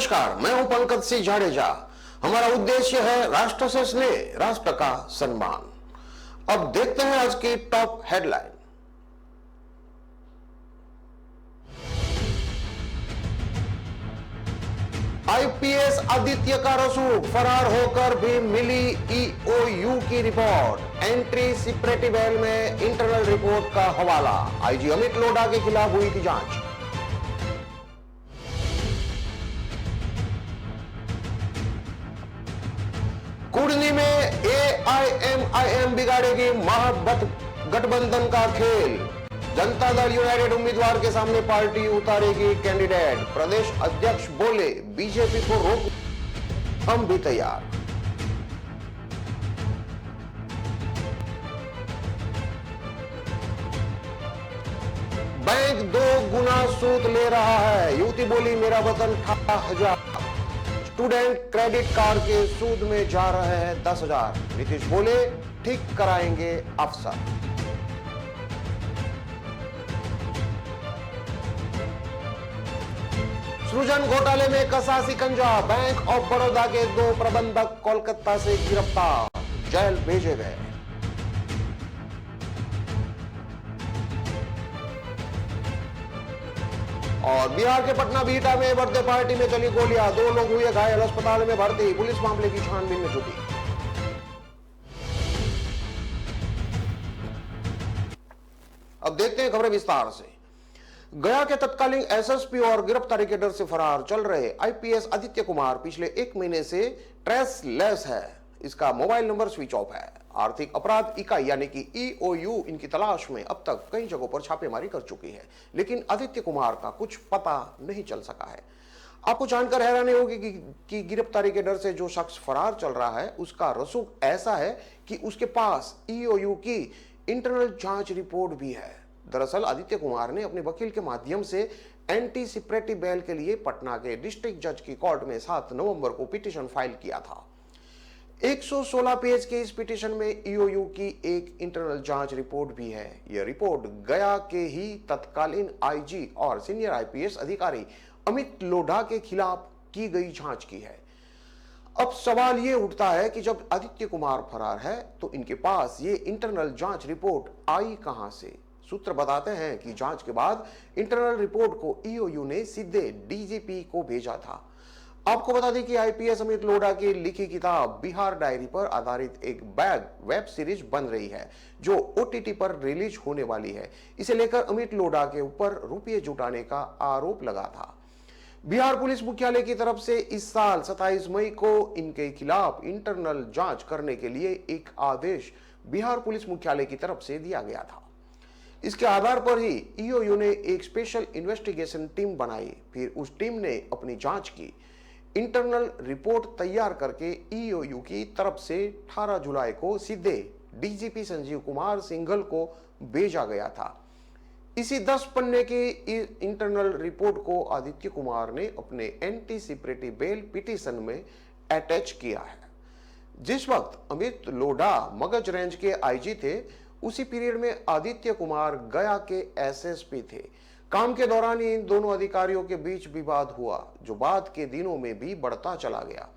नमस्कार, मैं हूं पंकज सिंह जाडेजा। हमारा उद्देश्य है राष्ट्र से स्नेह, राष्ट्र का सम्मान। अब देखते हैं आज की टॉप हेडलाइन। आईपीएस आदित्य का रसूख, फरार होकर भी मिली ईओयू की रिपोर्ट। एंट्री सिक्योरिटी बेल में इंटरनल रिपोर्ट का हवाला। आईजी अमित लोढ़ा के खिलाफ हुई थी जांच। कुर्नी में एआईएमआईएम बिगाड़ेगी महागठबंधन का खेल। जनता दल यूनाइटेड उम्मीदवार के सामने पार्टी उतारेगी कैंडिडेट। प्रदेश अध्यक्ष बोले, बीजेपी को रोक हम भी तैयार। बैंक 2 गुना सूद ले रहा है। युवती बोली, मेरा वतन 18,000। स्टूडेंट क्रेडिट कार्ड के सूद में जा रहे हैं 10,000। नीतीश बोले, ठीक कराएंगे अफसर। सृजन घोटाले में कसा शिकंजा। बैंक ऑफ बड़ौदा के 2 प्रबंधक कोलकाता से गिरफ्तार, जेल भेजे गए। और बिहार के पटना बिहटा में बर्थडे पार्टी में चली गोलियां, 2 लोग हुए घायल, अस्पताल में भर्ती। पुलिस मामले की छानबीन में जुटी। अब देखते हैं खबरें विस्तार से। गया के तत्कालीन एसएसपी और गिरफ्तारी के डर से फरार चल रहे आईपीएस आदित्य कुमार पिछले 1 महीने से ट्रेसलेस है। इसका मोबाइल नंबर स्विच ऑफ है। आर्थिक अपराध इकाई यानी कि ईओयू इनकी तलाश में अब तक कई जगहों पर छापेमारी कर चुकी है, लेकिन आदित्य कुमार का कुछ पता नहीं चल सका है। आपको जानकर हैरानी होगी कि गिरफ्तारी के डर से जो शख्स फरार चल रहा है उसका रसूख ऐसा है कि उसके पास ईओयू की इंटरनल जांच रिपोर्ट भी है। दरअसल आदित्य कुमार ने अपने वकील के माध्यम से एंटी सिक्योरिटी बेल के लिए पटना के डिस्ट्रिक्ट जज की कोर्ट में 7 नवंबर को पिटीशन फाइल किया था। 116 पेज के इस पिटीशन में ईओयू की एक इंटरनल जांच रिपोर्ट भी है। यह रिपोर्ट गया के ही तत्कालीन आईजी और सीनियर आईपीएस अधिकारी अमित लोढ़ा के खिलाफ की गई जांच की है। अब सवाल यह उठता है कि जब आदित्य कुमार फरार है तो इनके पास ये इंटरनल जांच रिपोर्ट आई कहां से। सूत्र बताते हैं कि जांच के बाद इंटरनल रिपोर्ट को ईओयू ने सीधे डीजीपी को भेजा था। आपको बता दें कि आईपीएस अमित लोढ़ा की लिखी किताब बिहार डायरी पर आधारित एक वेब सीरीज बन रही है जो ओटीटी पर रिलीज होने वाली है। इसे लेकर अमित लोढ़ा के ऊपर रुपये जुटाने का आरोप लगा था। बिहार पुलिस मुख्यालय की तरफ से इस साल 27 मई को इनके खिलाफ इंटरनल जांच करने के लिए एक आदेश बिहार पुलिस मुख्यालय की तरफ से दिया गया था। इसके आधार पर ही ईओयू ने एक स्पेशल इन्वेस्टिगेशन टीम बनाई। फिर उस टीम ने अपनी जांच की। इंटरनल रिपोर्ट तैयार करके ईओयू की तरफ से 18 जुलाई को सीधे डीजीपी संजीव कुमार सिंघल को भेजा गया था। इसी 10 पन्ने की इंटरनल रिपोर्ट को आदित्य कुमार ने अपने एंटी सिक्योरिटी बेल पिटीशन में अटैच किया है। जिस वक्त अमित लोढ़ा मगध रेंज के आईजी थे, उसी पीरियड में आदित्य कुमार गया के एसएसपी थे। काम के दौरान ही इन दोनों अधिकारियों के बीच विवाद हुआ, जो बाद के दिनों में भी बढ़ता चला गया।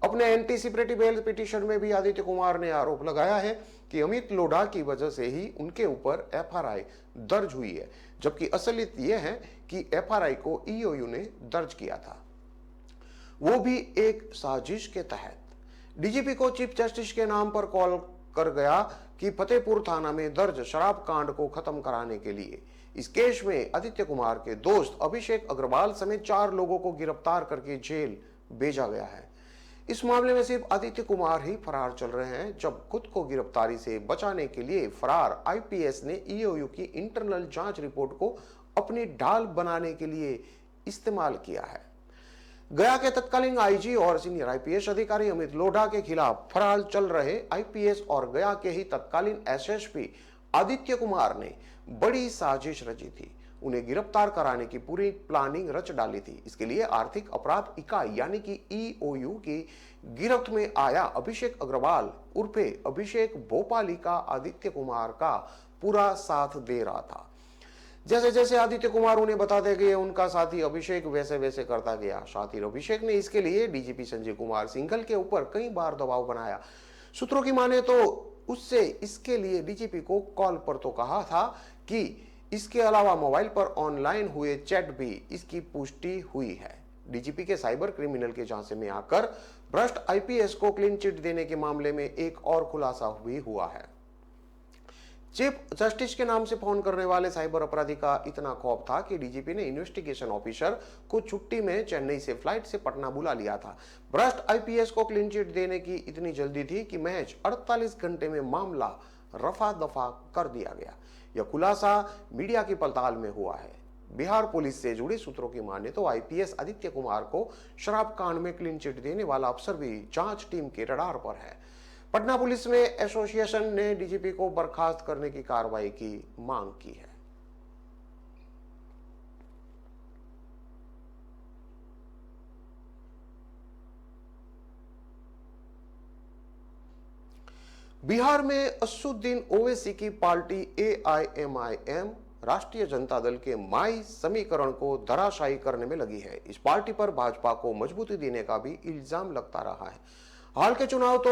अपने एंटी सिक्योरिटी बेल पिटीशन में भी आदित्य कुमार ने आरोप लगाया है कि अमित लोढ़ा की वजह से ही उनके ऊपर एफआरआई दर्ज हुई है, जबकि असलियत यह है कि एफआरआई को ईओयू ने दर्ज किया था, वो भी एक साजिश के तहत। डीजीपी को चीफ जस्टिस के नाम पर कॉल कर गया कि फतेहपुर थाना में दर्ज शराब कांड को खत्म कराने के लिए। इस केस में आदित्य कुमार के दोस्त अभिषेक अग्रवाल समेत 4 लोगों को गिरफ्तार करके जेल भेजा गया है। इस मामले में सिर्फ आदित्य कुमार ही फरार चल रहे हैं, जब खुद को गिरफ्तारी से बचाने के लिए फरार आईपीएस ने ईओयू की इंटरनल जांच रिपोर्ट को अपनी ढाल बनाने के लिए इस्तेमाल किया है। गया के तत्कालीन आईजी और सीनियर आईपीएस अधिकारी अमित लोढ़ा के खिलाफ फरार चल रहे आईपीएस और गया के ही तत्कालीन एसएसपी आदित्य कुमार ने बड़ी साजिश रची थी। उन्हें गिरफ्तार कराने की पूरी प्लानिंग रच डाली थी। इसके लिए आर्थिक अपराध इकाई यानी कि ईओयू की गिरफ्त में आया अभिषेक अग्रवाल उर्फे अभिषेक भोपाली का आदित्य कुमार का पूरा साथ दे रहा था। जैसे जैसे आदित्य कुमार उन्हें बताते गए, उनका साथी अभिषेक वैसे वैसे करता गया। साथ ही अभिषेक ने इसके लिए डीजीपी संजय कुमार सिंघल के ऊपर कई बार दबाव बनाया। सूत्रों की माने तो उससे इसके लिए डीजीपी को कॉल पर तो कहा था कि इसके अलावा मोबाइल पर ऑनलाइन हुए चैट भी इसकी पुष्टि हुई है। डीजीपी के साइबर क्रिमिनल के झांसे में आकर भ्रष्ट आईपीएस को क्लीन चिट देने के मामले में एक और खुलासा भी हुआ है। चीफ जस्टिस के नाम से फोन करने वाले साइबर अपराधी का इतना खौफ था कि डीजीपी ने इन्वेस्टिगेशन ऑफिसर को छुट्टी में चेन्नई से फ्लाइट से पटना बुला लिया था। भ्रष्ट आईपीएस को क्लीन चिट देने की इतनी जल्दी थी कि महज 48 घंटे में मामला रफा दफा कर दिया गया। यह खुलासा मीडिया की पड़ताल में हुआ है। बिहार पुलिस से जुड़े सूत्रों की माने तो आईपीएस आदित्य कुमार को शराब कांड में क्लीन चिट देने वाला अफसर भी जांच टीम के रडार पर है। पटना पुलिस में एसोसिएशन ने डीजीपी को बर्खास्त करने की कार्रवाई की मांग की है। बिहार में असुद्दीन ओवैसी की पार्टी एआईएमआईएम राष्ट्रीय जनता दल के माई समीकरण को धराशायी करने में लगी है। इस पार्टी पर भाजपा को मजबूती देने का भी इल्जाम लगता रहा है। हाल के चुनाव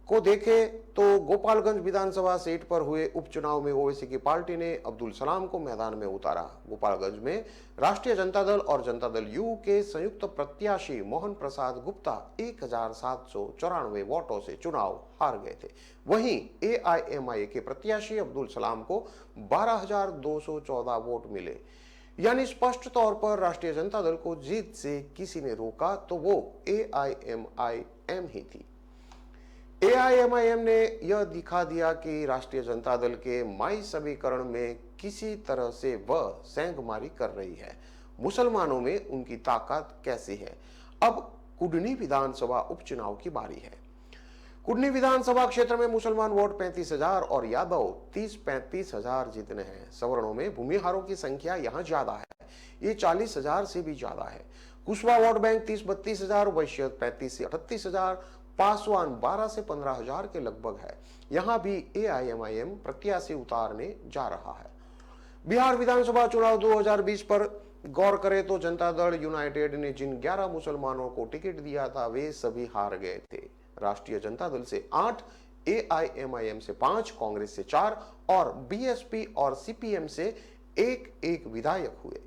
को देखें तो गोपालगंज विधानसभा सीट पर हुए उपचुनाव में ओवैसी की पार्टी ने अब्दुल सलाम को मैदान में उतारा। गोपालगंज में राष्ट्रीय जनता दल और जनता दल यू के संयुक्त प्रत्याशी मोहन प्रसाद गुप्ता 1794 वोटों से चुनाव हार गए थे। वहीं एआईएमआई के प्रत्याशी अब्दुल सलाम को 12,214 वोट मिले। यानी स्पष्ट तौर पर राष्ट्रीय जनता दल को जीत से किसी ने रोका तो वो एआईएमआईएम ही थी। एआईएमआईएम ने यह दिखा दिया कि राष्ट्रीय जनता दल के माई समीकरण में किसी तरह से वह सेंधमारी कर रही है। मुसलमानों में उनकी ताकत कैसी है। अब कुडनी विधानसभा उपचुनाव की बारी है। कुडनी विधानसभा क्षेत्र में मुसलमान वोट 35,000 और यादव 30-35,000 जीतने हैं। सवर्णों में भूमिहारों की संख्या यहां ज्यादा है, ये 40,000 से भी ज्यादा है। कुशवा वोट बैंक 30-32,000, वैश्य 35 से 38,000, पासवान 12 से 15,000 के लगभग है। यहां भी एआईएमआईएम प्रत्याशी उतारने जा रहा है। बिहार विधानसभा चुनाव 2020 पर गौर करें तो जनता दल यूनाइटेड ने जिन 11 मुसलमानों को टिकट दिया था वे सभी हार गए थे। राष्ट्रीय जनता दल से 8, एआईएमआईएम से 5, कांग्रेस से 4 और बीएसपी और सीपीएम से एक विधायक हुए।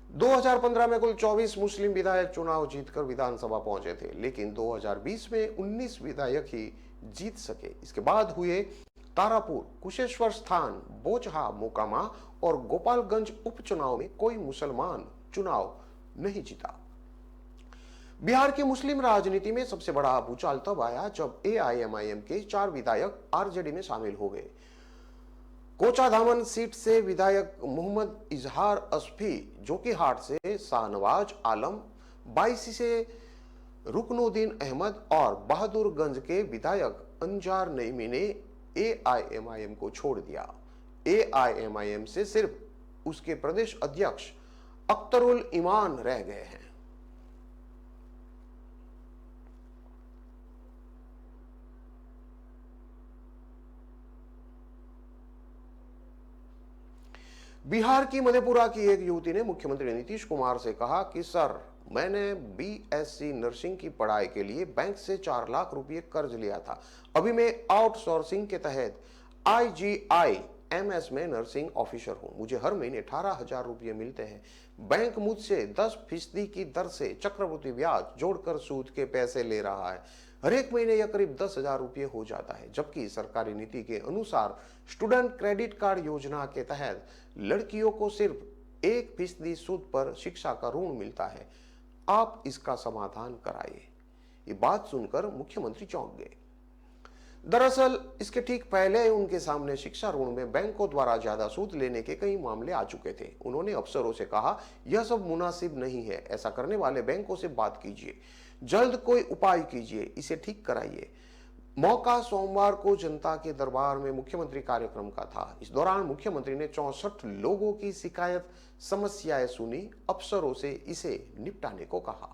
2015 में कुल 24 मुस्लिम विधायक चुनाव जीतकर विधानसभा पहुंचे थे, लेकिन 2020 में 19 विधायक ही जीत सके। इसके बाद हुए तारापुर, कुशेश्वर स्थान, बोचहा, मोकामा और गोपालगंज उपचुनाव में कोई मुसलमान चुनाव नहीं जीता। बिहार की मुस्लिम राजनीति में सबसे बड़ा भूचाल तब आया जब एआईएमआईएम के 4 विधायक आरजेडी में शामिल हो गए। कोचाधामन सीट से विधायक मोहम्मद इजहार अस्फी, जोकीहाट से शाहनवाज आलम, बायसी से रुकनुद्दीन अहमद और बहादुरगंज के विधायक अंजार नईमी ने एआईएमआईएम को छोड़ दिया। एआईएमआईएम से सिर्फ उसके प्रदेश अध्यक्ष अख्तरुल ईमान रह गए हैं। बिहार की मधेपुरा की एक युवती ने मुख्यमंत्री नीतीश कुमार से कहा कि सर, मैंने बीएससी नर्सिंग की पढ़ाई के लिए बैंक से 4 लाख रुपए कर्ज लिया था। अभी मैं आउटसोर्सिंग के तहत आईजीआईएमएस में नर्सिंग ऑफिसर हूं। मुझे हर महीने 18,000 रुपये मिलते हैं। बैंक मुझसे 10% की दर से चक्रवृद्धि ब्याज जोड़कर सूद के पैसे ले रहा है। हर एक महीने यह करीब 10,000 रुपये हो जाता है, जबकि सरकारी नीति के अनुसार स्टूडेंट क्रेडिट कार्ड योजना के तहत लड़कियों को सिर्फ 1% सूद पर शिक्षा का ऋण मिलता है। आप इसका समाधान कराइए। ये बात सुनकर मुख्यमंत्री चौंक गए। दरअसल इसके ठीक पहले उनके सामने शिक्षा ऋण में बैंकों द्वारा ज्यादा सूद लेने के कई मामले आ चुके थे। उन्होंने अफसरों से कहा, यह सब मुनासिब नहीं है, ऐसा करने वाले बैंकों से बात कीजिए, जल्द कोई उपाय कीजिए, इसे ठीक कराइए। मौका सोमवार को जनता के दरबार में मुख्यमंत्री कार्यक्रम का था। इस दौरान मुख्यमंत्री ने 64 लोगों की शिकायत समस्याएं सुनी, अफसरों से इसे निपटाने को कहा।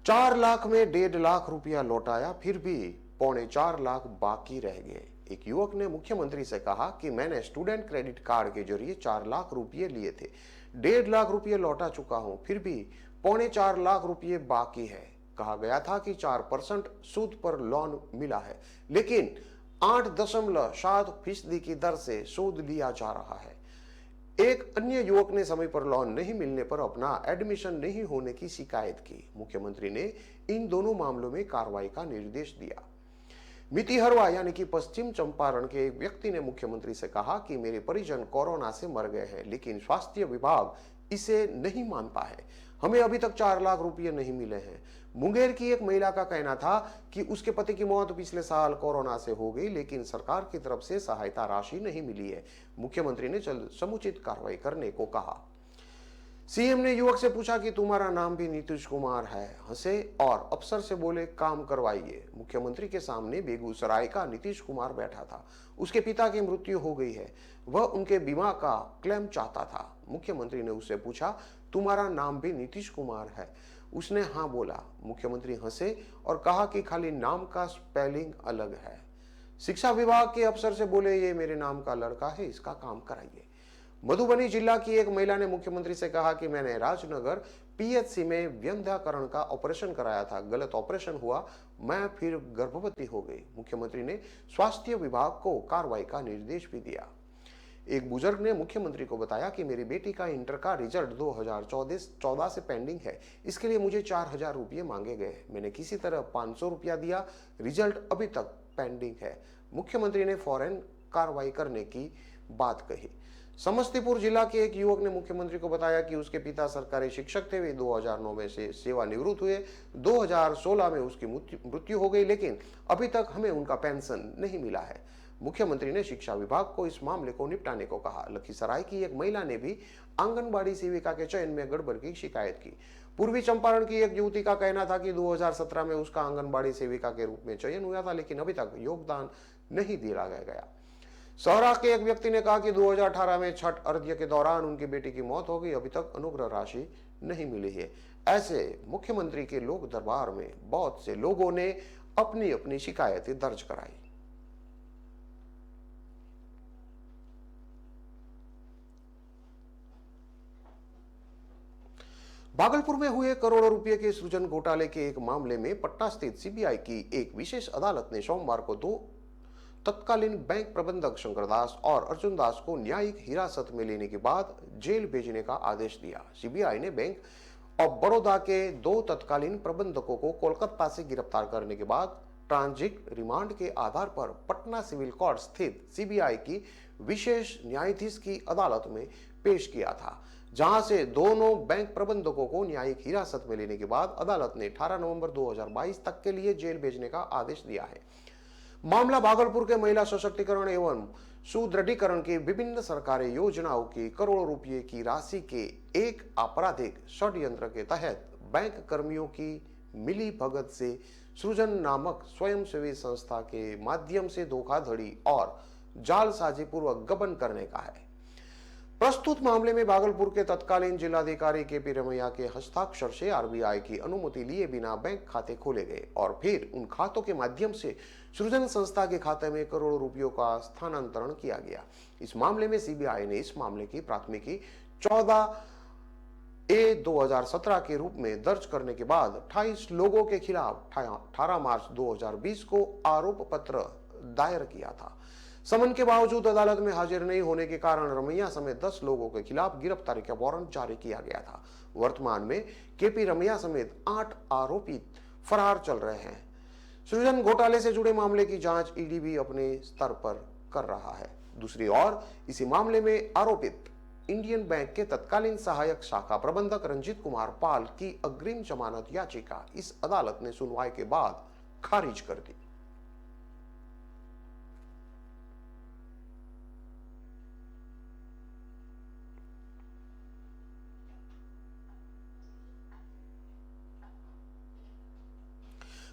4 लाख में 1.5 लाख रुपया लौटाया, फिर भी 3.25 लाख बाकी रह गए। एक युवक ने मुख्यमंत्री से कहा कि मैंने स्टूडेंट क्रेडिट कार्ड के जरिए 4 लाख रुपए लिए थे, 1.5 लाख रुपए लौटा चुका हूं, फिर भी 3.25 लाख रुपए बाकी है। कहा गया था कि 4% सूद पर लोन मिला है, लेकिन 8.7% की दर से सूद लिया जा रहा है। एक अन्य युवक ने समय पर लोन नहीं मिलने पर अपना एडमिशन नहीं होने की शिकायत की। मुख्यमंत्री ने इन दोनों मामलों में कार्रवाई का निर्देश दिया। मितिहरवा यानी कि पश्चिम चंपारण के एक व्यक्ति ने मुख्यमंत्री से कहा कि मेरे परिजन कोरोना से मर गए हैं, लेकिन स्वास्थ्य विभाग इसे नहीं मानता है। हमें अभी तक 4 लाख रुपए नहीं मिले हैं। मुंगेर की एक महिला का कहना था कि उसके पति की मौत पिछले साल कोरोना से हो गई, लेकिन सरकार की तरफ से सहायता राशि नहीं मिली है। मुख्यमंत्री ने जल्द समुचित कार्रवाई करने को कहा। सीएम ने युवक से पूछा कि तुम्हारा नाम भी नीतीश कुमार है। हंसे और अफसर से बोले काम करवाइए। मुख्यमंत्री के सामने बेगूसराय का नीतीश कुमार बैठा था। उसके पिता की मृत्यु हो गई है, वह उनके बीमा का क्लेम चाहता था। मुख्यमंत्री ने उससे पूछा तुम्हारा नाम भी नीतीश कुमार है? उसने हाँ बोला। मुख्यमंत्री हंसे और कहा कि खाली नाम का स्पेलिंग अलग है। शिक्षा विभाग के अफसर से बोले ये मेरे नाम का लड़का है, इसका काम कराइए। मधुबनी जिला की एक महिला ने मुख्यमंत्री से कहा कि मैंने राजनगर पीएचसी में व्यंध्याकरण का ऑपरेशन कराया था, गलत ऑपरेशन हुआ, मैं फिर गर्भवती हो गई। मुख्यमंत्री ने स्वास्थ्य विभाग को कार्रवाई का निर्देश भी दिया। एक बुजुर्ग ने मुख्यमंत्री को बताया कि मेरी बेटी का इंटर का रिजल्ट 2014 से पेंडिंग है, इसके लिए मुझे 4,000 रुपये मांगे गए। मैंने किसी तरह 500 रुपया दिया, रिजल्ट अभी तक पेंडिंग है। मुख्यमंत्री ने फौरन कार्रवाई करने की बात कही। समस्तीपुर जिला के एक युवक ने मुख्यमंत्री को बताया कि उसके पिता सरकारी शिक्षक थे, वे 2009 में से सेवानिवृत्त हुए। 2016 में उसकी मृत्यु हो गई, लेकिन अभी तक हमें उनका पेंशन नहीं मिला है। मुख्यमंत्री ने शिक्षा विभाग को इस मामले को निपटाने को कहा। लखीसराय की एक महिला ने भी आंगनबाड़ी सेविका के चयन में गड़बड़ की शिकायत की। पूर्वी चंपारण की एक युवती का कहना था कि 2017 में उसका आंगनबाड़ी सेविका के रूप में चयन हुआ था, लेकिन अभी तक योगदान नहीं दिया गया। सौरा के एक व्यक्ति ने कहा कि 2018 में छठ अर्घ्य के दौरान उनकी बेटी की मौत हो गई, अभी तक अनुग्रह राशि नहीं मिली है। ऐसे मुख्यमंत्री के लोक दरबार में बहुत से लोगों ने अपनी अपनी शिकायतें दर्ज कराई। भागलपुर में हुए करोड़ों रुपए के सृजन घोटाले के एक मामले में पटना स्थित सीबीआई की एक विशेष अदालत ने सोमवार को 2 तत्कालीन बैंक प्रबंधक शंकर दास और अर्जुन दास को न्यायिक हिरासत में लेने के बाद जेल भेजने का आदेश दिया। सीबीआई ने बैंक ऑफ बड़ौदा के 2 तत्कालीन प्रबंधकों को कोलकाता से गिरफ्तार करने के बाद ट्रांजिट रिमांड के आधार पर पटना सिविल कोर्ट स्थित सीबीआई की विशेष न्यायाधीश की अदालत में पेश किया था, जहां से दोनों बैंक प्रबंधकों को न्यायिक हिरासत में लेने के बाद अदालत ने 18 नवंबर 2022 तक के लिए जेल भेजने का आदेश दिया है। मामला भागलपुर के महिला सशक्तिकरण एवं सुदृढ़ीकरण की विभिन्न सरकारी योजनाओं की करोड़ों रुपए की राशि के एक आपराधिक षड्यंत्र के तहत बैंक कर्मियों की मिली भगत से सृजन नामक स्वयंसेवी संस्था के माध्यम से धोखाधड़ी और जालसाजी पूर्वक गबन करने का है। प्रस्तुत मामले में भागलपुर के तत्कालीन जिलाधिकारी केपी रमैया के हस्ताक्षर से आरबीआई की अनुमति लिए बिना बैंक खाते खोले गए और फिर उन खातों के माध्यम से सृजन संस्था के खाते में करोड़ों रुपयों का स्थानांतरण किया गया। इस मामले में सीबीआई ने इस मामले की प्राथमिकी 14/A/2017 के रूप में दर्ज करने के बाद 28 लोगों के खिलाफ 18 मार्च 2020 को आरोप पत्र दायर किया था। समन के बावजूद अदालत में हाजिर नहीं होने के कारण रमैया समेत 10 लोगों के खिलाफ गिरफ्तारी का वारंट जारी किया गया था। वर्तमान में केपी रमैया समेत 8 आरोपी फरार चल रहे हैं। सृजन घोटाले से जुड़े मामले की जांच ईडी भी अपने स्तर पर कर रहा है। दूसरी ओर इसी मामले में आरोपित इंडियन बैंक के तत्कालीन सहायक शाखा प्रबंधक रंजीत कुमार पाल की अग्रिम जमानत याचिका इस अदालत ने सुनवाई के बाद खारिज कर दी।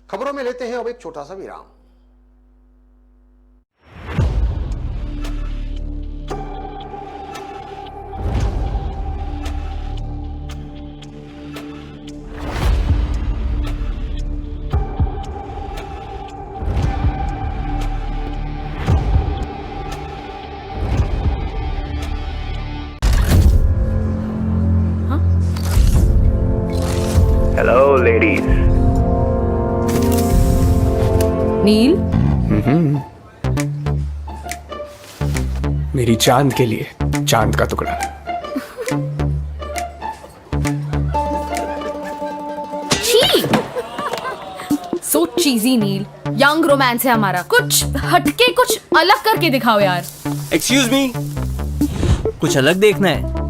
खबरों में लेते हैं अब एक छोटा सा विराम। Hello, ladies. नील, मेरी चांद के लिए चांद का टुकड़ा। छी! सो चीजी नील, यंग रोमांस है हमारा। कुछ हटके, कुछ अलग करके दिखाओ यार। एक्सक्यूज मी, कुछ अलग देखना है?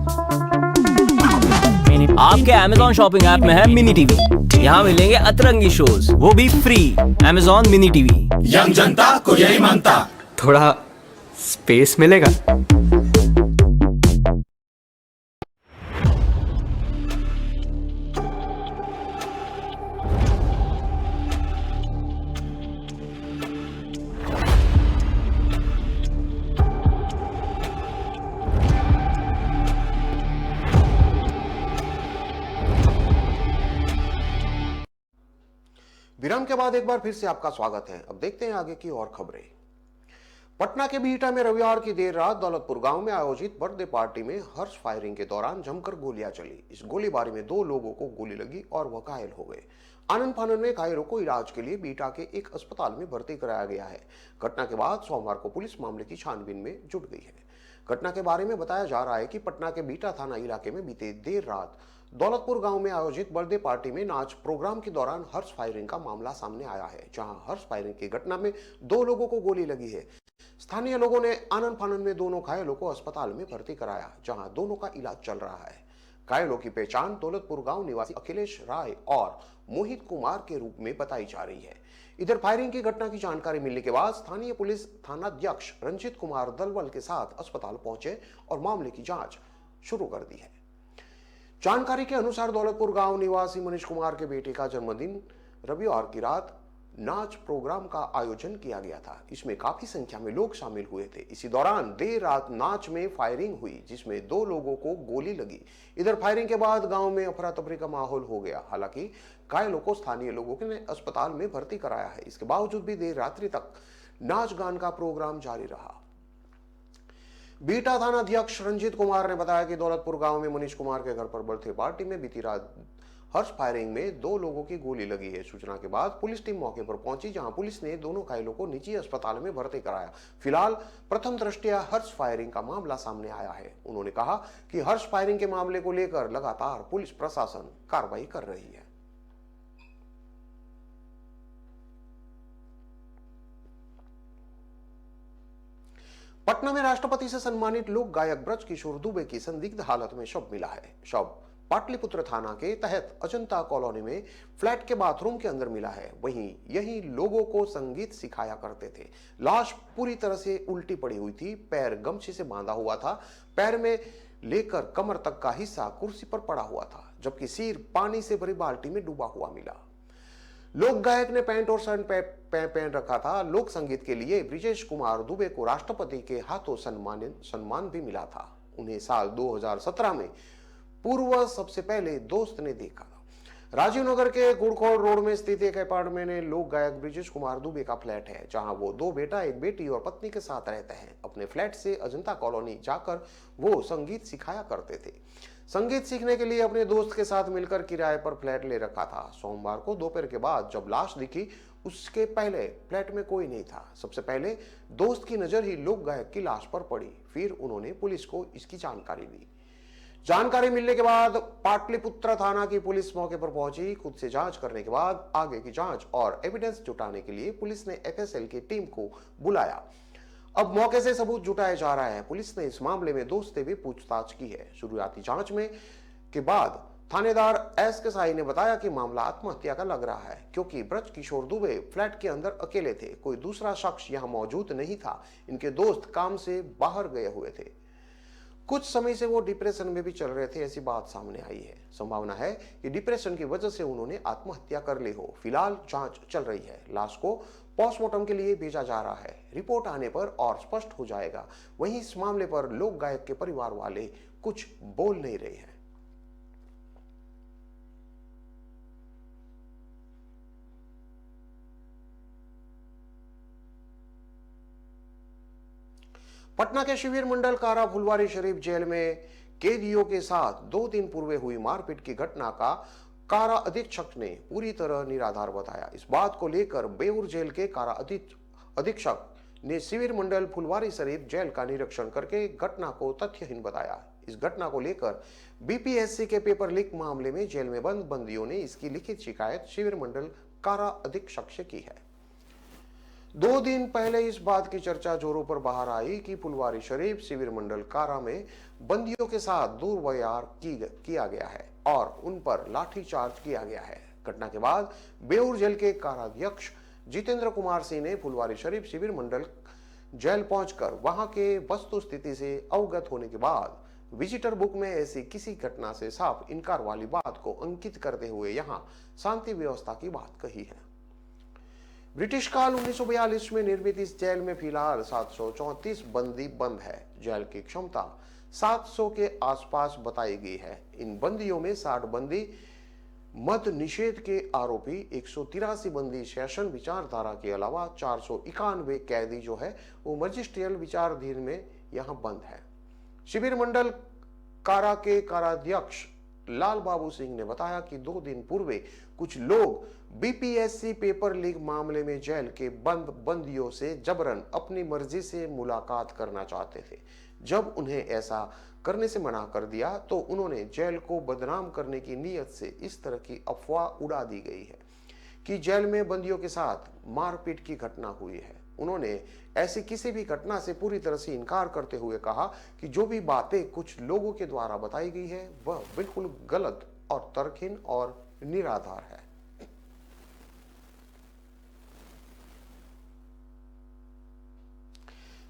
आपके Amazon शॉपिंग ऐप में है मिनी टीवी। यहाँ मिलेंगे अतरंगी शोज, वो भी free. Amazon mini TV. Young जनता को यही मानता। थोड़ा स्पेस मिलेगा? विराम के बाद एक बार फिर से आपका स्वागत है। अब देखते हैं आगे की और खबरें। पटना के बिहटा में रविवार की देर रात दौलतपुर गांव में आयोजित बर्थडे पार्टी में हर्ष फायरिंग के दौरान जमकर गोलियां चली। इस गोलीबारी में 2 लोगों को गोली लगी और वह घायल हो गए। आनन फानन में घायलों को इलाज के लिए बिहटा के एक अस्पताल में भर्ती कराया गया है। घटना के बाद सोमवार को पुलिस मामले की छानबीन में जुट गई है। घटना के बारे में बताया जा रहा है कि पटना के बिहटा थाना इलाके में बीते देर रात दौलतपुर गांव में आयोजित बर्थडे पार्टी में नाच प्रोग्राम के दौरान हर्ष फायरिंग का मामला सामने आया है, जहां हर्ष फायरिंग की घटना में 2 लोगों को गोली लगी है। स्थानीय लोगों ने आनन फानन में दोनों घायलों को अस्पताल में भर्ती कराया, जहां दोनों का इलाज चल रहा है। घायलों की पहचान दौलतपुर गांव निवासी अखिलेश राय और मोहित कुमार के रूप में बताई जा रही है। इधर फायरिंग की घटना की जानकारी मिलने के बाद स्थानीय पुलिस थानाध्यक्ष रंजीत कुमार दलवल के साथ अस्पताल पहुंचे और मामले की जांच शुरू कर दी है। जानकारी के अनुसार दौलतपुर गांव निवासी मनीष कुमार के बेटे का जन्मदिन रविवार की रात नाच प्रोग्राम का आयोजन किया गया था। इसमें काफी संख्या में लोग शामिल हुए थे। इसी दौरान देर रात नाच में फायरिंग हुई, जिसमें 2 लोगों को गोली लगी। इधर फायरिंग के बाद गांव में अफरा तफरी का माहौल हो गया। हालांकि घायलों को स्थानीय लोगों ने अस्पताल में भर्ती कराया है। इसके बावजूद भी देर रात्रि तक नाच गान का प्रोग्राम जारी रहा। बिहटा थाना अध्यक्ष रंजीत कुमार ने बताया कि दौलतपुर गांव में मनीष कुमार के घर पर बर्थडे पार्टी में बीती रात हर्ष फायरिंग में 2 लोगों की गोली लगी है। सूचना के बाद पुलिस टीम मौके पर पहुंची, जहां पुलिस ने दोनों घायलों को निजी अस्पताल में भर्ती कराया। फिलहाल प्रथम दृष्टया हर्ष फायरिंग का मामला सामने आया है। उन्होंने कहा कि हर्ष फायरिंग के मामले को लेकर लगातार पुलिस प्रशासन कार्रवाई कर रही है। पटना में राष्ट्रपति से सम्मानित लोक गायक ब्रज किशोर दुबे की संदिग्ध हालत में शव मिला है। शव पाटलिपुत्र थाना के तहत अजंता कॉलोनी में फ्लैट के बाथरूम के अंदर मिला है। वहीं यही लोगों को संगीत सिखाया करते थे। लाश पूरी तरह से उल्टी पड़ी हुई थी। पैर गमछे से बांधा हुआ था। पैर में लेकर कमर तक का हिस्सा कुर्सी पर पड़ा हुआ था, जबकि सिर पानी से भरी बाल्टी में डूबा हुआ मिला। लोक गायक ने पैंट और शर्ट पहन रखा था। लोक संगीत के लिए ब्रिजेश कुमार दुबे को राष्ट्रपति के हाथों सम्मान भी मिला था। उन्हें साल 2017 में पूर्व सबसे पहले दोस्त ने देखा। राजीव नगर के गुड़खोड़ रोड में स्थित एक अपार्टमेंट में लोक गायक ब्रिजेश कुमार दुबे का फ्लैट है, जहां वो 2 बेटा, 1 बेटी और पत्नी के साथ रहते हैं। अपने फ्लैट से अजंता कॉलोनी जाकर वो संगीत सिखाया करते थे। संगीत सीखने के लिए अपने दोस्त के साथ मिलकर किराए पर फ्लैट ले रखा था। सोमवार को दोपहर के बाद जब लाश दिखी, उसके पहले फ्लैट में कोई नहीं था। सबसे पहले दोस्त की नजर ही लोक गायक की लाश पर पड़ी। फिर उन्होंने पुलिस को इसकी जानकारी दी। जानकारी मिलने के बाद पाटलिपुत्र थाना की पुलिस मौके पर पहुंची। खुद से जांच करने के बाद आगे की जांच और एविडेंस जुटाने के लिए पुलिस ने एफएसएल की टीम को बुलाया। अब मौके से सबूत जुटाया जा रहा है। पुलिस ने इस मामले में 2 से भी पूछताछ की है। शुरुआती जांच में के बाद थानेदार एस के साई ने बताया कि मामला आत्महत्या का लग रहा है, क्योंकि ब्रज किशोर दुबे फ्लैट के अंदर अकेले थे। कोई दूसरा शख्स यहां मौजूद नहीं था। इनके दोस्त काम से बाहर गए हुए थे। कुछ समय से वो डिप्रेशन में भी चल रहे थे, ऐसी बात सामने आई है। संभावना है कि डिप्रेशन की वजह से उन्होंने आत्महत्या कर ली हो। फिलहाल जांच चल रही है। लाश को पोस्टमार्टम के लिए भेजा जा रहा है। रिपोर्ट आने पर और स्पष्ट हो जाएगा। वहीं इस मामले पर लोक गायक के परिवार वाले कुछ बोल नहीं रहे हैं। पटना के शिविर मंडल कारा फुलवारी शरीफ जेल में कैदियों के साथ 2 दिन पूर्व हुई मारपीट की घटना का कारा अधीक्षक ने पूरी तरह निराधार बताया। इस बात को लेकर बेऊर जेल के कारा अधीक्षक ने शिविर मंडल फुलवारी शरीफ जेल का निरीक्षण करके घटना को तथ्यहीन बताया। इस घटना को लेकर बीपीएससी के पेपर लीक मामले में जेल में बंद बंदियों ने इसकी लिखित शिकायत शिविर मंडल कारा अधीक्षक से की है। 2 दिन पहले इस बात की चर्चा जोरों पर बाहर आई कि फुलवारी शरीफ शिविर मंडल कारा में बंदियों के साथ दुर्व्यवहार किया गया है और उन पर लाठीचार्ज किया गया है। घटना के बाद बेऊर जेल के काराध्यक्ष जितेंद्र कुमार सिंह ने फुलवारी शरीफ शिविर मंडल जेल पहुंचकर वहां के वस्तु स्थिति से अवगत होने के बाद विजिटर बुक में ऐसी किसी घटना से साफ इनकार वाली बात को अंकित करते हुए यहां शांति व्यवस्था की बात कही है। ब्रिटिश काल 1942 में निर्मित इस जेल में फिलहाल 734 बंदी बंद है। जेल की क्षमता 700 के आसपास बताई गई है। इन बंदियों में 60 बंदी मद निषेध के आरोपी, 183 बंदी सेशन विचारधारा के अलावा 491 कैदी जो है वो मजिस्ट्रियल विचाराधीन में यहां बंद है। शिविर मंडल कारा के काराध्यक्ष लाल बाबू सिंह ने बताया कि 2 दिन पूर्व कुछ लोग बीपीएससी पेपर लीक मामले में जेल के बंद बंदियों से जबरन अपनी मर्जी से मुलाकात करना चाहते थे। जब उन्हें ऐसा करने से मना कर दिया तो उन्होंने जेल को बदनाम करने की नीयत से इस तरह की अफवाह उड़ा दी गई है कि जेल में बंदियों के साथ मारपीट की घटना हुई है। उन्होंने ऐसी किसी भी घटना से पूरी तरह से इनकार करते हुए कहा कि जो भी बातें कुछ लोगों के द्वारा बताई गई है वह बिल्कुल गलत और तर्कहीन और निराधार है।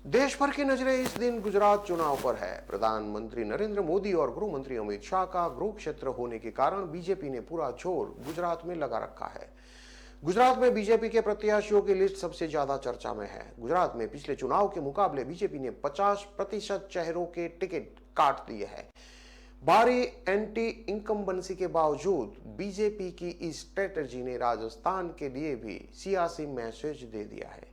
देश भर की नजरें इस दिन गुजरात चुनाव पर है। प्रधानमंत्री नरेंद्र मोदी और गृह मंत्री अमित शाह का गृह क्षेत्र होने के कारण बीजेपी ने पूरा जोर गुजरात में लगा रखा है। गुजरात में बीजेपी के प्रत्याशियों की लिस्ट सबसे ज्यादा चर्चा में है। गुजरात में पिछले चुनाव के मुकाबले बीजेपी ने 50% चेहरों के टिकट काट दिए हैं। भारी एंटी इनकम्बेंसी के बावजूद बीजेपी की इस स्ट्रेटजी ने राजस्थान के लिए भी सियासी मैसेज दे दिया है।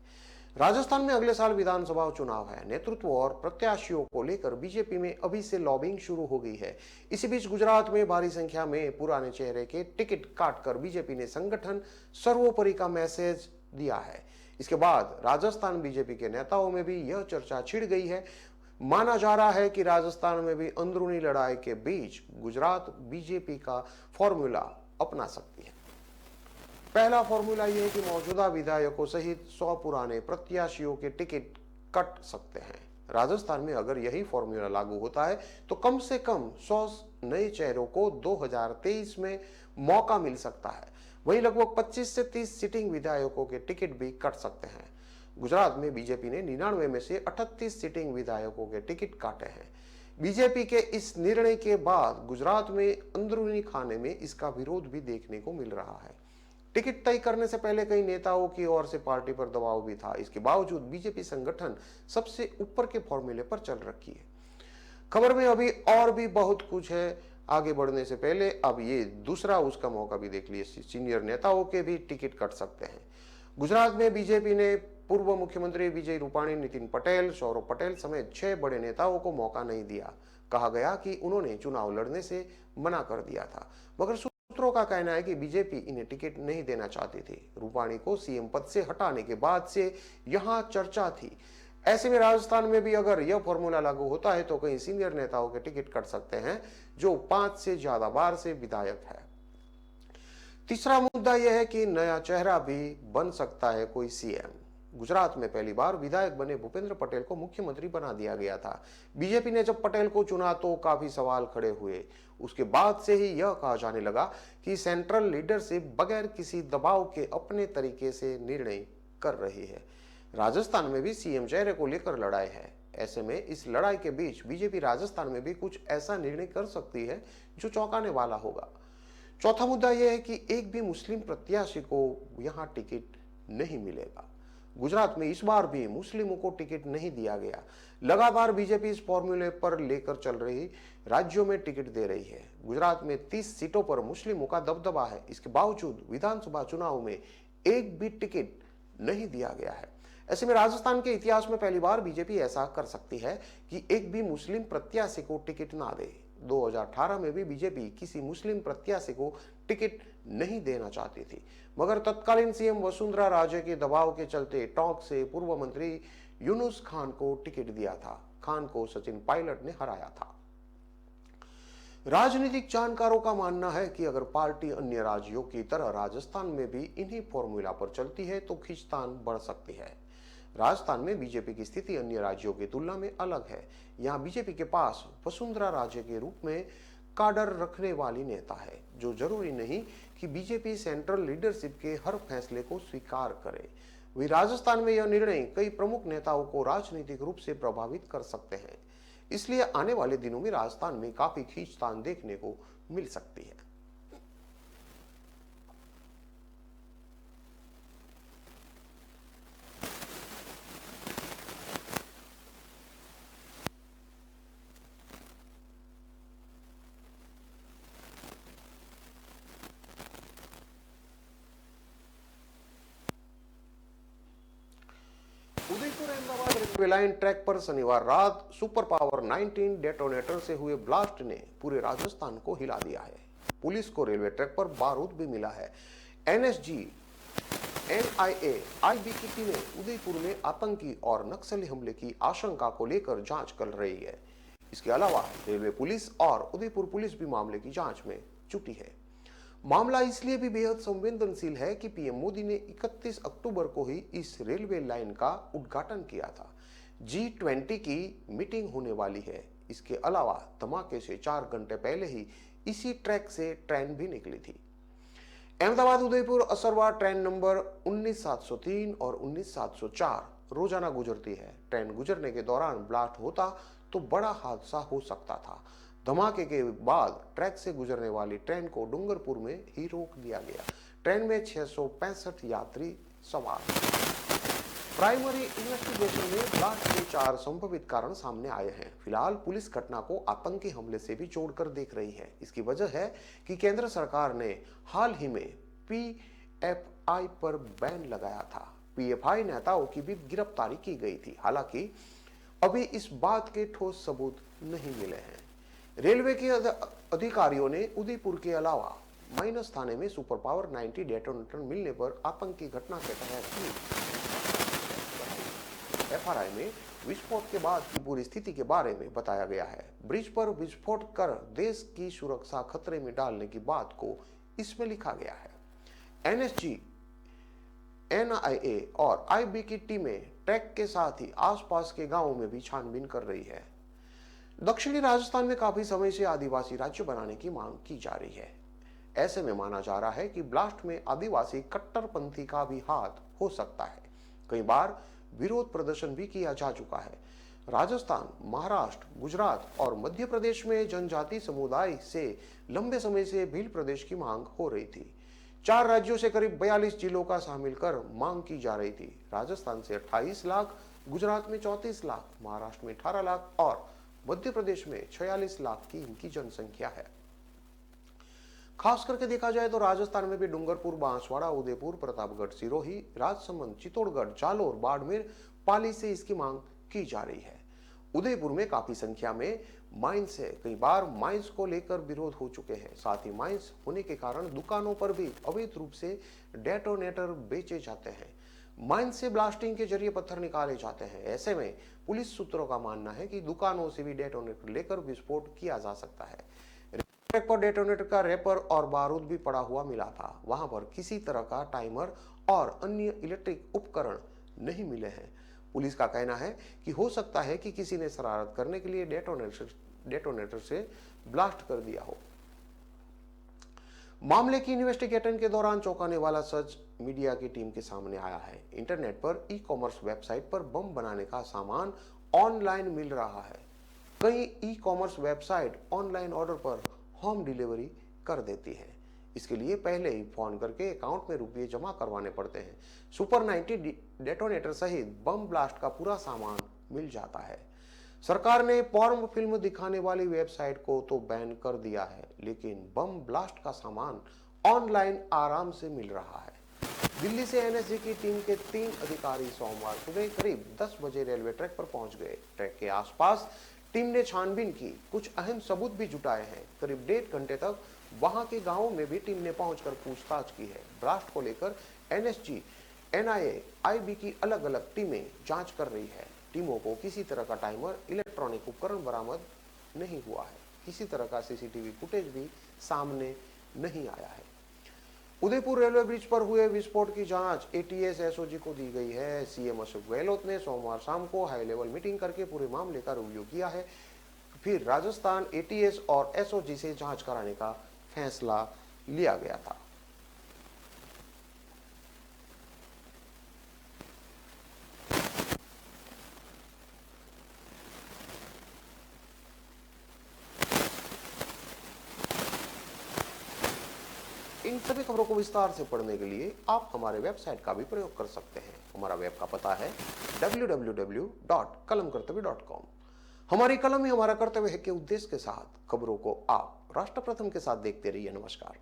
राजस्थान में अगले साल विधानसभा चुनाव है। नेतृत्व और प्रत्याशियों को लेकर बीजेपी में अभी से लॉबिंग शुरू हो गई है। इसी बीच गुजरात में भारी संख्या में पुराने चेहरे के टिकट काटकर बीजेपी ने संगठन सर्वोपरि का मैसेज दिया है। इसके बाद राजस्थान बीजेपी के नेताओं में भी यह चर्चा छिड़ गई है। माना जा रहा है कि राजस्थान में भी अंदरूनी लड़ाई के बीच गुजरात बीजेपी का फॉर्मूला अपना सकती है। पहला फॉर्मूला यह है कि मौजूदा विधायकों सहित 100 पुराने प्रत्याशियों के टिकट कट सकते हैं। राजस्थान में अगर यही फॉर्मूला लागू होता है तो कम से कम 100 नए चेहरों को 2023 में मौका मिल सकता है। वहीं लगभग 25 से 30 सिटिंग विधायकों के टिकट भी कट सकते हैं। गुजरात में बीजेपी ने 99 में से 38 सिटिंग विधायकों के टिकट काटे हैं। बीजेपी के इस निर्णय के बाद गुजरात में अंदरूनी खाने में इसका विरोध भी देखने को मिल रहा है। टिकट तय करने से पहले कई नेताओं की ओर से पार्टी पर दबाव भी था। इसके बावजूद बीजेपी संगठन सबसे ऊपर के फॉर्मूले पर चल रखी है। खबर में अभी और भी बहुत कुछ है। आगे बढ़ने से पहले अब ये दूसरा उसका मौका भी देख लीजिए। सीनियर नेताओं के भी टिकट कट सकते हैं। गुजरात में बीजेपी ने पूर्व मुख्यमंत्री विजय रूपाणी, नितिन पटेल, सौरभ पटेल समेत 6 बड़े नेताओं को मौका नहीं दिया। कहा गया कि उन्होंने चुनाव लड़ने से मना कर दिया था, मगर सूत्रों का कहना है कि बीजेपी इन्हें टिकट नहीं देना चाहती थी। रूपाणी को सीएम पद से हटाने के बाद से यहां चर्चा थी। ऐसे में राजस्थान में भी अगर यह फॉर्मूला लागू होता है तो कई सीनियर नेताओं के टिकट कट सकते हैं जो 5 से ज्यादा बार से विधायक है। तीसरा मुद्दा यह है कि नया चेहरा भी बन सकता है कोई सीएम। गुजरात में पहली बार विधायक बने भूपेंद्र पटेल को मुख्यमंत्री बना दिया गया था। बीजेपी ने जब पटेल को चुना तो काफी सवाल खड़े हुए। उसके बाद से ही यह कहा जाने लगा कि सेंट्रल लीडरशिप बगैर किसी दबाव के अपने तरीके से निर्णय कर रही है। राजस्थान में भी सीएम चेहरे को लेकर लड़ाई है। ऐसे में इस लड़ाई के बीच बीजेपी राजस्थान में भी कुछ ऐसा निर्णय कर सकती है जो चौंकाने वाला होगा। चौथा मुद्दा यह है कि एक भी मुस्लिम प्रत्याशी को यहां टिकट नहीं मिलेगा। गुजरात में इस बार भी मुस्लिमों को टिकट नहीं दिया गया। लगातार बीजेपी इस फॉर्मूले पर लेकर चल रही राज्यों में टिकट दे रही है। गुजरात में 30 सीटों पर मुस्लिमों का दबदबा है। इसके बावजूद विधानसभा चुनाव में एक भी टिकट नहीं दिया गया है। ऐसे में राजस्थान के इतिहास में पहली बार बीजेपी ऐसा कर सकती है कि एक भी मुस्लिम प्रत्याशी को टिकट ना दे। 2018 में भी बीजेपी किसी मुस्लिम प्रत्याशी को टिकट नहीं देना चाहती थी, मगर तत्कालीन सीएम वसुंधरा राजे के दबाव के चलते टोंक से पूर्व मंत्री यूनुस खान को टिकट दिया था। खान को सचिन पायलट ने हराया था। राजनीतिक जानकारों का मानना है कि अगर पार्टी अन्य राज्यों की तरह राजस्थान में भी इन्हीं फॉर्मूला पर चलती है तो खींचतान बढ़ सकती है। राजस्थान में बीजेपी की स्थिति अन्य राज्यों की तुलना में अलग है। यहाँ बीजेपी के पास वसुंधरा राजे के रूप में काडर रखने वाली नेता है, जो जरूरी नहीं कि बीजेपी सेंट्रल लीडरशिप के हर फैसले को स्वीकार करे। वही राजस्थान में यह निर्णय कई प्रमुख नेताओं को राजनीतिक रूप से प्रभावित कर सकते हैं। इसलिए आने वाले दिनों में राजस्थान में काफी खींचतान देखने को मिल सकती है। Udaipur Ahmedabad railway line track पर शनिवार रात सुपर पावर 19 डेटोनेटर से हुए ब्लास्ट ने पूरे राजस्थान को हिला दिया है। पुलिस को रेलवे ट्रैक पर बारूद भी मिला है। एनएसजी, एनआईए, आईबी की टीमें उदयपुर में आतंकी और नक्सली हमले की आशंका को लेकर जांच कर रही है। इसके अलावा रेलवे पुलिस और उदयपुर पुलिस भी मामले की जांच में जुटी है। मामला इसलिए भी बेहद संवेदनशील है कि पीएम मोदी ने 31 अक्टूबर को ही इस रेलवे लाइन का उद्घाटन किया था। G20 की मीटिंग होने वाली है। इसके अलावा धमाके से 4 घंटे पहले ही इसी ट्रैक से ट्रेन भी निकली थी। अहमदाबाद उदयपुर असरवा ट्रेन नंबर 19703 और 19704 रोजाना गुजरती है। ट्रेन गुजरने के दौरान ब्लास्ट होता तो बड़ा हादसा हो सकता था। धमाके के बाद ट्रैक से गुजरने वाली ट्रेन को डूंगरपुर में ही रोक दिया गया। ट्रेन में 665 यात्री सवार। प्राइमरी इन्वेस्टिगेशन में ब्लास्ट के 4 संभावित कारण सामने आए हैं। फिलहाल पुलिस घटना को आतंकी हमले से भी जोड़कर देख रही है। इसकी वजह है कि केंद्र सरकार ने हाल ही में पीएफआई पर बैन लगाया था। पीएफआई नेताओं की भी गिरफ्तारी की गई थी। हालांकि अभी इस बात के ठोस सबूत नहीं मिले हैं। रेलवे के अधिकारियों ने उदयपुर के अलावा माइनस थाने में सुपर पावर 90 डेटोनेटर मिलने पर आतंकी घटना के तहत एफआरआई में विस्फोट के बाद की पूरी स्थिति के बारे में बताया गया है। ब्रिज पर विस्फोट कर देश की सुरक्षा खतरे में डालने की बात को इसमें लिखा गया है। एनएसजी, एनआईए और आईबी की टीमें ट्रैक के साथ ही आसपास के गांवों में भी छानबीन कर रही है। दक्षिणी राजस्थान में काफी समय से आदिवासी राज्य बनाने की मांग की जा रही है। ऐसे में माना जा रहा है कि ब्लास्ट में आदिवासी कट्टरपंथी का भी हाथ हो सकता है। कई बार विरोध प्रदर्शन भी किया जा चुका है। राजस्थान, महाराष्ट्र, गुजरात और मध्य प्रदेश में जनजाति समुदाय से लंबे समय से भील प्रदेश की मांग हो रही थी। 4 राज्यों से करीब 42 जिलों का शामिल कर मांग की जा रही थी। राजस्थान से 28 लाख, गुजरात में 34 लाख, महाराष्ट्र में 18 लाख और मध्य प्रदेश में 46 लाख की इनकी जनसंख्या है। खास करके देखा जाए तो राजस्थान में भी डूंगरपुर, बांसवाड़ा, उदयपुर, प्रतापगढ़, सिरोही, राजसमंद, चित्तौड़गढ़, जालोर, बाड़मेर, पाली से इसकी मांग की जा रही है। उदयपुर में काफी संख्या में माइंस है। कई बार माइंस को लेकर विरोध हो चुके हैं। साथ ही माइंस होने के कारण दुकानों पर भी अवैध रूप से डेटोनेटर बेचे जाते हैं। माइंस से ब्लास्टिंग के जरिए पत्थर निकाले जाते हैं। ऐसे में पुलिस सूत्रों का मानना है कि दुकानों से भी डेटोनेटर लेकर विस्फोट किया जा सकता है। ट्रैक पर डेटोनेटर का रैपर और बारूद भी पड़ा हुआ मिला था। वहां पर किसी तरह का टाइमर और अन्य इलेक्ट्रिक उपकरण नहीं मिले हैं। पुलिस का कहना है कि हो सकता है कि किसी ने शरारत करने के लिए डेटोनेटर से ब्लास्ट कर दिया हो। मामले की इन्वेस्टिगेशन के दौरान चौंकाने वाला सच मीडिया की टीम के सामने आया है। इंटरनेट पर ई-कॉमर्स वेबसाइट पर बम बनाने का सामान ऑनलाइन मिल रहा है। कई ई-कॉमर्स वेबसाइट ऑनलाइन ऑर्डर पर होम डिलीवरी कर देती है। इसके लिए पहले ही फोन करके अकाउंट में रुपये जमा करवाने पड़ते हैं। सुपर 90 डेटोनेटर सहित बम ब्लास्ट का पूरा सामान मिल जाता है। सरकार ने पॉर्न फिल्म दिखाने वाली वेबसाइट को तो बैन कर दिया है, लेकिन बम ब्लास्ट का सामान ऑनलाइन आराम से मिल रहा है। दिल्ली से एनएसजी की टीम के 3 अधिकारी सोमवार सुबह करीब 10 बजे रेलवे ट्रैक पर पहुंच गए। ट्रैक के आसपास टीम ने छानबीन की, कुछ अहम सबूत भी जुटाए हैं। करीब 1.5 घंटे तक वहां के गांवों में भी टीम ने पहुंचकर पूछताछ की है। ब्लास्ट को लेकर एनएसजी, एनआईए, आईबी की अलग अलग टीमें जांच कर रही है। टीमों को किसी तरह का टाइमर, इलेक्ट्रॉनिक उपकरण बरामद नहीं हुआ है। किसी तरह का सीसीटीवी फुटेज भी सामने नहीं आया है। उदयपुर रेलवे ब्रिज पर हुए विस्फोट की जांच एटीएस एसओजी को दी गई है। सीएम अशोक गहलोत ने सोमवार शाम को हाई लेवल मीटिंग करके पूरे मामले का रिव्यू किया है। फिर राजस्थान एटीएस और एसओजी से जांच कराने का फैसला लिया गया था। इन सभी खबरों को विस्तार से पढ़ने के लिए आप हमारे वेबसाइट का भी प्रयोग कर सकते हैं। हमारा वेब का पता है www.kalamkartavya.com। हमारी कलम ही हमारा कर्तव्य है के उद्देश्य के साथ खबरों को आप राष्ट्र प्रथम के साथ देखते रहिए। नमस्कार।